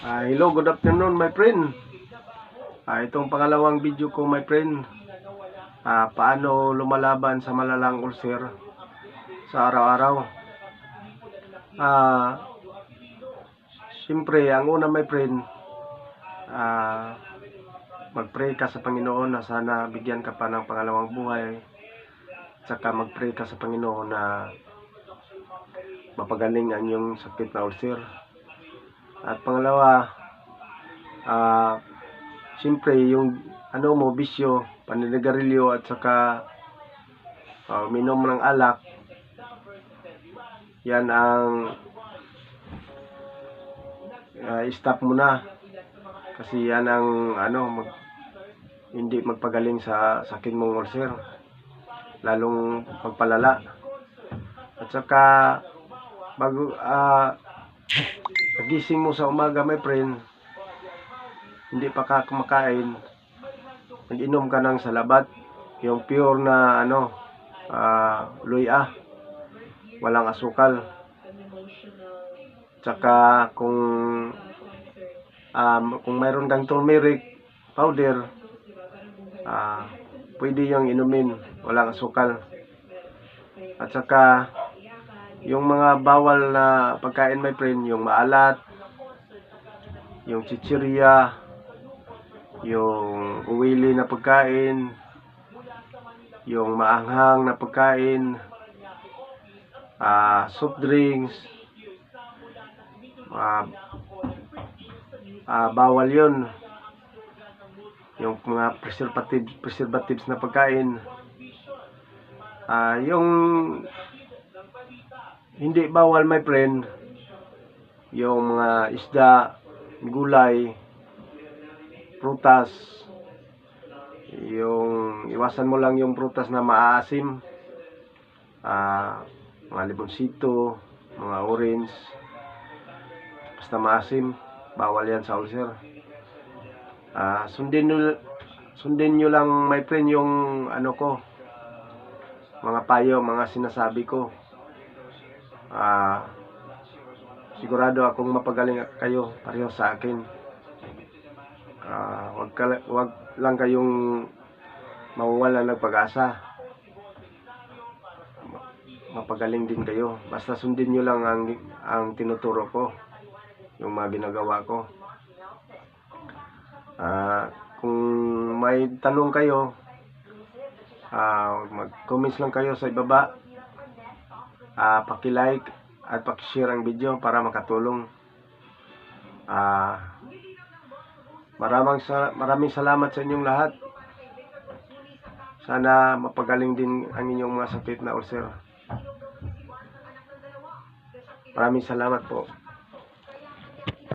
Hello, good afternoon my friend. Itong pangalawang video ko my friend. Paano lumalaban sa malalang ulcer sa araw-araw. Siyempre, ang una my friend, mag-pray ka sa Panginoon na sana bigyan ka pa ng pangalawang buhay. Saka mag-pray ka sa Panginoon na mapagaling ang iyong sakit na ulcer. At pangalawa, siyempre yung bisyo, paninigarilyo at saka minom ng alak, yan ang stop mo na, kasi yan ang hindi magpagaling sa sakit mong ulcer, lalong magpalala. At saka bago pagising mo sa umaga my friend, hindi pa ka kumakain, mag-inom ka ng salabat, yung pure na luya, walang asukal. Tsaka kung mayroon kang turmeric powder, pwede yung inumin, walang asukal. At saka yung mga bawal na pagkain my friend, yung maalat, yung chichirya, yung uwili na pagkain, yung maanghang na pagkain, soft drinks, bawal yun. Yung mga preservatives na pagkain. Yung hindi bawal my friend, yung mga isda, gulay, prutas. Yung iwasan mo lang yung prutas na maasim, mga libonsito, mga orange, basta maasim, bawal yan sa ulcer. Sundin nyo lang my friend yung mga payo, mga sinasabi ko. Sigurado akong mapagaling kayo pareho sa akin. Wag lang kayong mawawalan ng pag-asa, mapagaling din kayo. Basta sundin nyo lang ang tinuturo ko, yung mga ginagawa ko. Kung may tanong kayo, mag-comments lang kayo sa ibaba. Paki-like at paki-share ang video para makatulong. Maraming salamat sa inyong lahat. Sana mapagaling din ang inyong mga sakit na ulcer. Maraming salamat po.